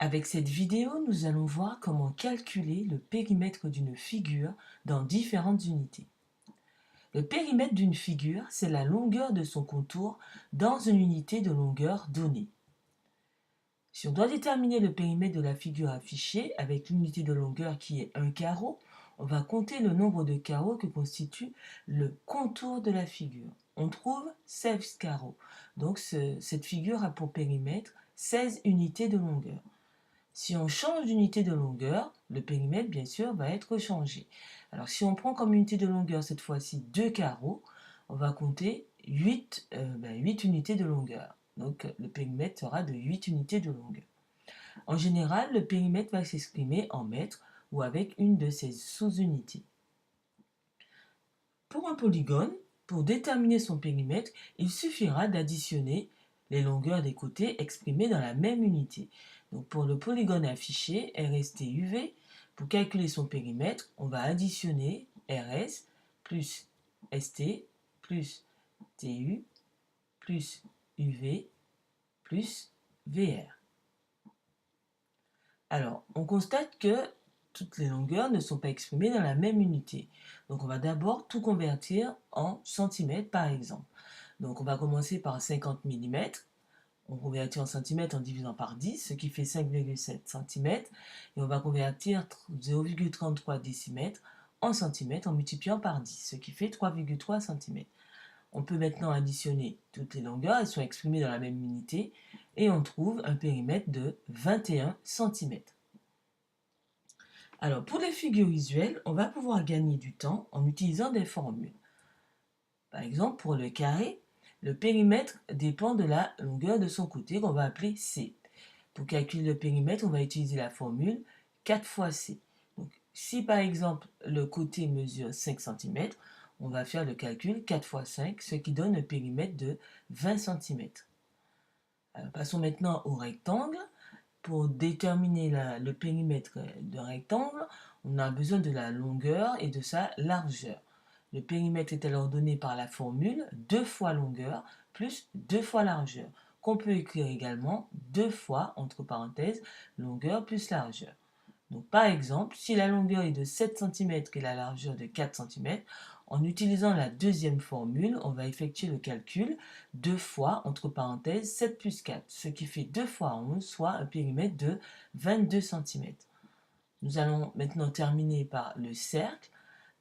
Avec cette vidéo, nous allons voir comment calculer le périmètre d'une figure dans différentes unités. Le périmètre d'une figure, c'est la longueur de son contour dans une unité de longueur donnée. Si on doit déterminer le périmètre de la figure affichée avec l'unité de longueur qui est un carreau, on va compter le nombre de carreaux que constitue le contour de la figure. On trouve 16 carreaux. Donc cette figure a pour périmètre 16 unités de longueur. Si on change d'unité de longueur, le périmètre, bien sûr, va être changé. Alors, si on prend comme unité de longueur, cette fois-ci, 2 carreaux, on va compter 8 unités de longueur. Donc, le périmètre sera de 8 unités de longueur. En général, le périmètre va s'exprimer en mètres ou avec une de ses sous-unités. Pour un polygone, pour déterminer son périmètre, il suffira d'additionner les longueurs des côtés exprimées dans la même unité. Donc pour le polygone affiché, RSTUV, pour calculer son périmètre, on va additionner RS plus ST plus TU plus UV plus VR. Alors, on constate que toutes les longueurs ne sont pas exprimées dans la même unité. Donc on va d'abord tout convertir en centimètres par exemple. Donc on va commencer par 50 mm. On convertit en centimètres en divisant par 10, ce qui fait 5,7 cm. Et on va convertir 0,33 décimètres en centimètres en multipliant par 10, ce qui fait 3,3 cm. On peut maintenant additionner toutes les longueurs, elles sont exprimées dans la même unité, et on trouve un périmètre de 21 cm. Alors, pour les figures visuelles, on va pouvoir gagner du temps en utilisant des formules. Par exemple, pour le carré, le périmètre dépend de la longueur de son côté qu'on va appeler C. Pour calculer le périmètre, on va utiliser la formule 4 fois C. Donc, si par exemple le côté mesure 5 cm, on va faire le calcul 4 fois 5, ce qui donne un périmètre de 20 cm. Passons maintenant au rectangle. Pour déterminer le périmètre d'un rectangle, on a besoin de la longueur et de sa largeur. Le périmètre est alors donné par la formule 2 fois longueur plus 2 fois largeur, qu'on peut écrire également 2 fois, entre parenthèses, longueur plus largeur. Donc, par exemple, si la longueur est de 7 cm et la largeur de 4 cm, en utilisant la deuxième formule, on va effectuer le calcul 2 fois, entre parenthèses, 7 plus 4, ce qui fait 2 fois 11, soit un périmètre de 22 cm. Nous allons maintenant terminer par le cercle.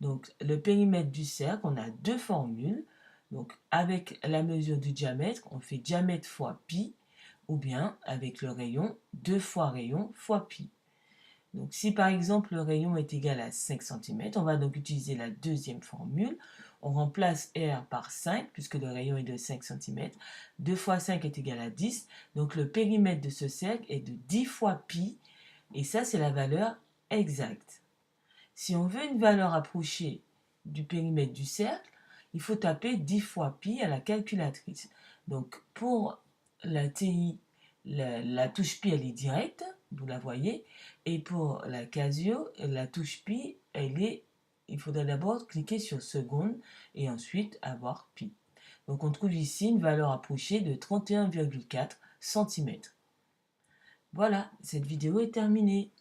Donc, le périmètre du cercle, on a deux formules. Donc, avec la mesure du diamètre, on fait diamètre fois pi, ou bien avec le rayon, 2 fois rayon fois pi. Donc, si par exemple le rayon est égal à 5 cm, on va donc utiliser la deuxième formule. On remplace R par 5, puisque le rayon est de 5 cm. 2 fois 5 est égal à 10. Donc, le périmètre de ce cercle est de 10 fois pi. Et ça, c'est la valeur exacte. Si on veut une valeur approchée du périmètre du cercle, il faut taper 10 fois pi à la calculatrice. Donc, pour la TI, la touche pi, elle est directe, vous la voyez. Et pour la Casio, la touche pi, il faudra d'abord cliquer sur seconde et ensuite avoir pi. Donc, on trouve ici une valeur approchée de 31,4 cm. Voilà, cette vidéo est terminée.